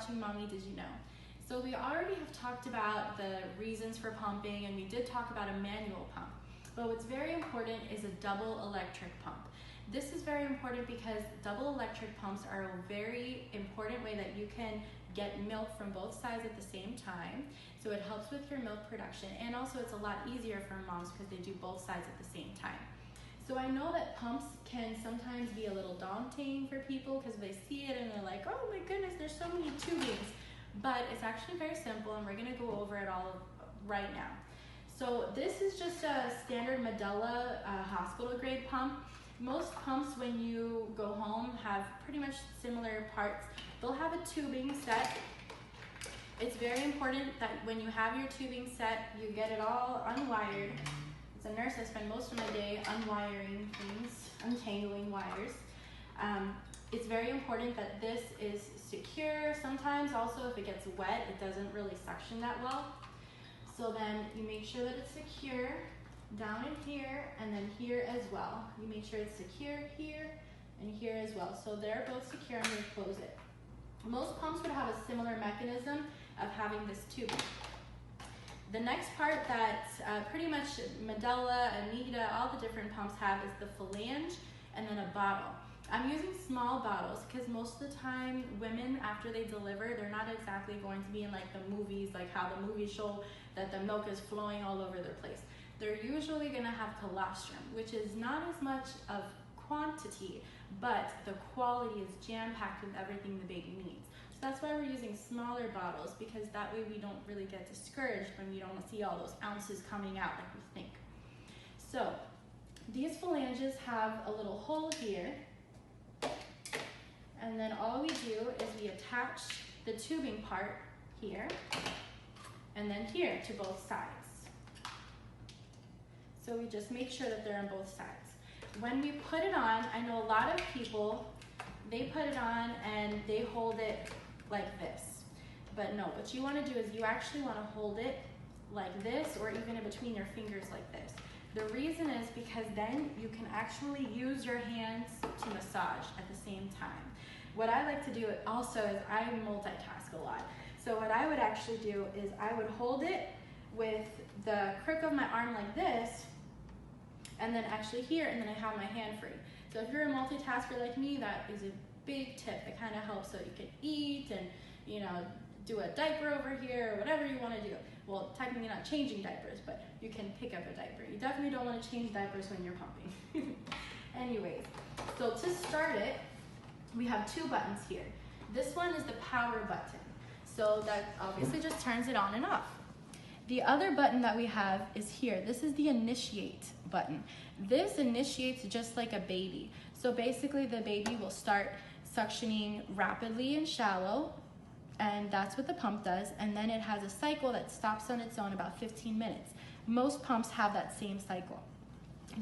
watching Mommy Did You Know? So we already have talked about the reasons for pumping, and we did talk about a manual pump. But what's very important is a double electric pump. This is very important because double electric pumps are a very important way that you can get milk from both sides at the same time. So it helps with your milk production, and also it's a lot easier for moms because they do both sides at the same time. So I know that pumps can sometimes be a little daunting for people because they see it and they're like, oh my goodness, there's so many tubings. But it's actually very simple, and we're gonna go over it all right now. So this is just a standard Medela hospital grade pump. Most pumps when you go home have pretty much similar parts. They'll have a tubing set. It's very important that when you have your tubing set, you get it all unwired. As a nurse, I spend most of my day unwiring things, untangling wires. It's very important that this is secure. Sometimes also if it gets wet, it doesn't really suction that well. So then you make sure that it's secure down in here and then here as well. You make sure it's secure here and here as well. So they're both secure. I'm going to close it. Most pumps would have a similar mechanism of having this tubing. The next part that pretty much Medela, Anita, all the different pumps have is the phalange and then a bottle. I'm using small bottles because most of the time women after they deliver, they're not exactly going to be in like the movies, like how the movies show that the milk is flowing all over their place. They're usually going to have colostrum, which is not as much of quantity, but the quality is jam-packed with everything the baby needs. So that's why we're using smaller bottles, because that way we don't really get discouraged when we don't see all those ounces coming out like we think. So these phalanges have a little hole here, and then all we do is we attach the tubing part here and then here to both sides. So we just make sure that they're on both sides. When we put it on, I know a lot of people, they put it on and they hold it like this. But no, what you want to do is you actually want to hold it like this, or even in between your fingers like this. The reason is because then you can actually use your hands to massage at the same time. What I like to do also is I multitask a lot. So what I would actually do is I would hold it with the crook of my arm like this, and then actually here, and then I have my hand free. So if you're a multitasker like me, that is a big tip. It kind of helps so you can eat and, you know, do a diaper over here or whatever you want to do. Well, technically not changing diapers, but you can pick up a diaper. You definitely don't want to change diapers when you're pumping. Anyways, so to start it, we have two buttons here. This one is the power button. So that obviously just turns it on and off. The other button that we have is here. This is the initiate button. This initiates just like a baby. So basically the baby will start suctioning rapidly and shallow, and that's what the pump does. And then it has a cycle that stops on its own about 15 minutes. Most pumps have that same cycle.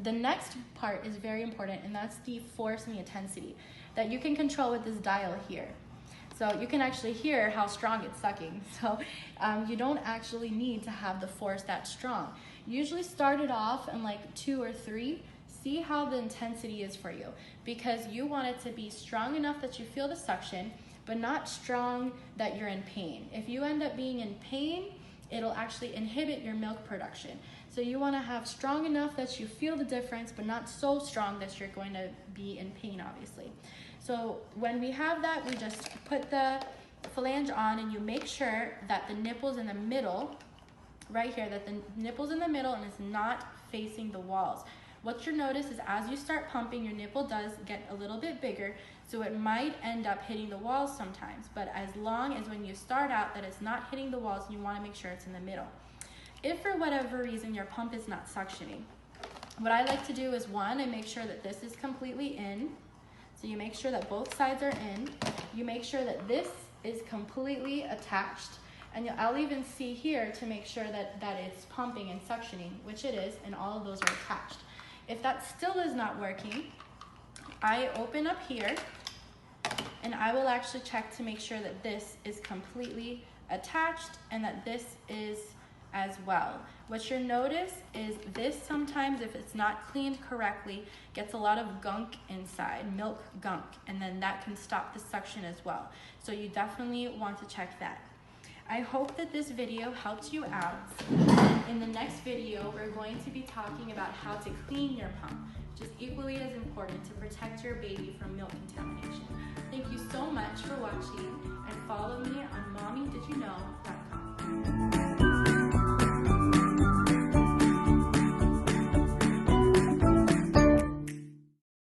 The next part is very important, and that's the force and the intensity that you can control with this dial here. So you can actually hear how strong it's sucking. So you don't actually need to have the force that strong. Usually start it off in like 2 or 3. See how the intensity is for you, because you want it to be strong enough that you feel the suction, but not strong that you're in pain. If you end up being in pain, it'll actually inhibit your milk production. So you want to have strong enough that you feel the difference, but not so strong that you're going to be in pain, obviously. So when we have that, we just put the phalange on, and you make sure that the nipple's in the middle, right here, that the nipple's in the middle and it's not facing the walls. What you'll notice is as you start pumping, your nipple does get a little bit bigger, so it might end up hitting the walls sometimes, but as long as when you start out that it's not hitting the walls, you want to make sure it's in the middle. If for whatever reason your pump is not suctioning, what I like to do is I make sure that this is completely in. So you make sure that both sides are in. You make sure that this is completely attached. And I'll even see here to make sure that it's pumping and suctioning, which it is, and all of those are attached. If that still is not working, I open up here, and I will actually check to make sure that this is completely attached and that this is as well. What you'll notice is this sometimes sometimes if it's not cleaned correctly, gets a lot of gunk inside, milk gunk, and then that can stop the suction as well. So you definitely want to check that. I hope that this video helped you out. In the next video, we're going to be talking about how to clean your pump, which is equally as important to protect your baby from milk contamination. Thank you so much for watching, and follow me on mommydidyouknow.com.